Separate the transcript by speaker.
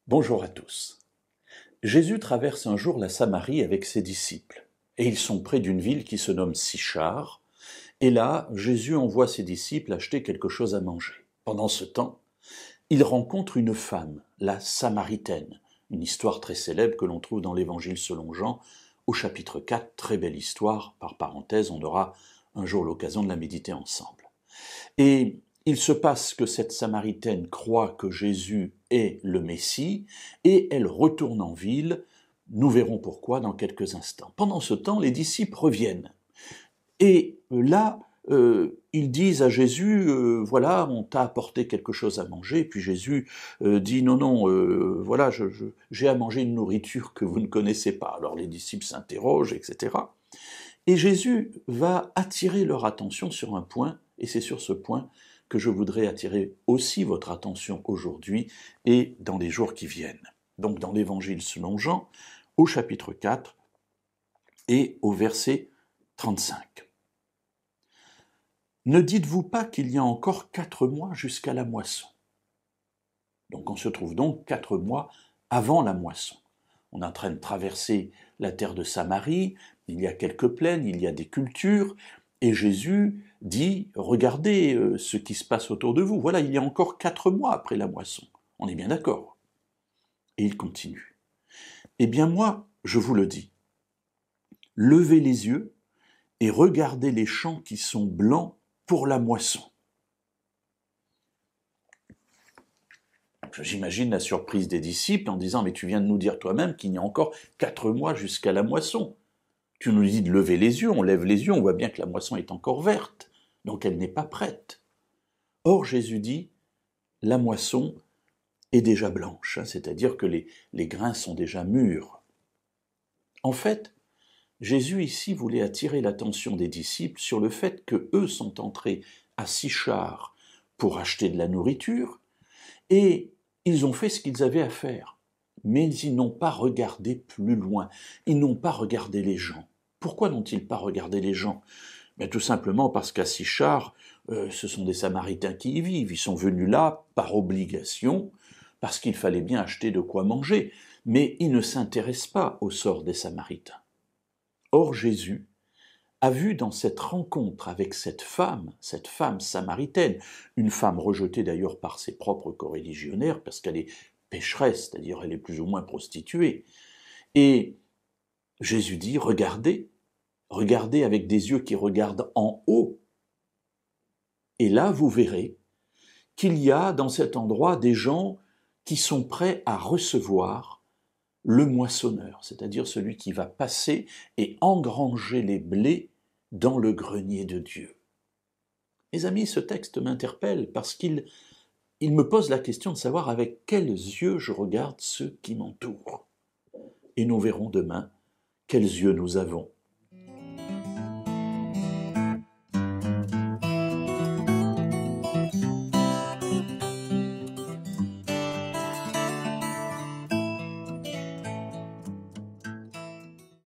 Speaker 1: Bonjour à tous. Jésus traverse un jour la Samarie avec ses disciples, et ils sont près d'une ville qui se nomme Sichar, et là, Jésus envoie ses disciples acheter quelque chose à manger. Pendant ce temps, il rencontre une femme, la Samaritaine, une histoire très célèbre que l'on trouve dans l'Évangile selon Jean, au chapitre 4, très belle histoire, par parenthèse, on aura un jour l'occasion de la méditer ensemble. Et il se passe que cette Samaritaine croit que Jésus est le Messie et elle retourne en ville. Nous verrons pourquoi dans quelques instants. Pendant ce temps, les disciples reviennent. Et là, ils disent à Jésus, voilà, on t'a apporté quelque chose à manger. Puis Jésus dit, non, voilà, j'ai à manger une nourriture que vous ne connaissez pas. Alors les disciples s'interrogent, etc. Et Jésus va attirer leur attention sur un point, et c'est sur ce point que je voudrais attirer aussi votre attention aujourd'hui et dans les jours qui viennent. Donc dans l'Évangile selon Jean, au chapitre 4 et au verset 35. Ne dites-vous pas qu'il y a encore 4 mois jusqu'à la moisson? Donc on se trouve donc 4 mois avant la moisson. On est en train de traverser la terre de Samarie, il y a quelques plaines, il y a des cultures, et Jésus dit, regardez ce qui se passe autour de vous. Voilà, il y a encore 4 mois après la moisson. On est bien d'accord. Et il continue. Eh bien moi, je vous le dis, levez les yeux et regardez les champs qui sont blancs pour la moisson. J'imagine la surprise des disciples en disant, mais tu viens de nous dire toi-même qu'il y a encore 4 mois jusqu'à la moisson. Tu nous dis de lever les yeux, on lève les yeux, on voit bien que la moisson est encore verte, donc elle n'est pas prête. Or Jésus dit, la moisson est déjà blanche, c'est-à-dire que les grains sont déjà mûrs. En fait, Jésus ici voulait attirer l'attention des disciples sur le fait que eux sont entrés à Sichar pour acheter de la nourriture, et ils ont fait ce qu'ils avaient à faire. Mais ils n'ont pas regardé plus loin, ils n'ont pas regardé les gens. Pourquoi n'ont-ils pas regardé les gens? Tout simplement parce qu'à Sichar, ce sont des Samaritains qui y vivent. Ils sont venus là par obligation, parce qu'il fallait bien acheter de quoi manger. Mais ils ne s'intéressent pas au sort des Samaritains. Or Jésus a vu dans cette rencontre avec cette femme samaritaine, une femme rejetée d'ailleurs par ses propres coreligionnaires, parce qu'elle est pécheresse, c'est-à-dire elle est plus ou moins prostituée. Et Jésus dit, regardez avec des yeux qui regardent en haut. Et là, vous verrez qu'il y a dans cet endroit des gens qui sont prêts à recevoir le moissonneur, c'est-à-dire celui qui va passer et engranger les blés dans le grenier de Dieu. Mes amis, ce texte m'interpelle parce qu'il me pose la question de savoir avec quels yeux je regarde ceux qui m'entourent. Et nous verrons demain quels yeux nous avons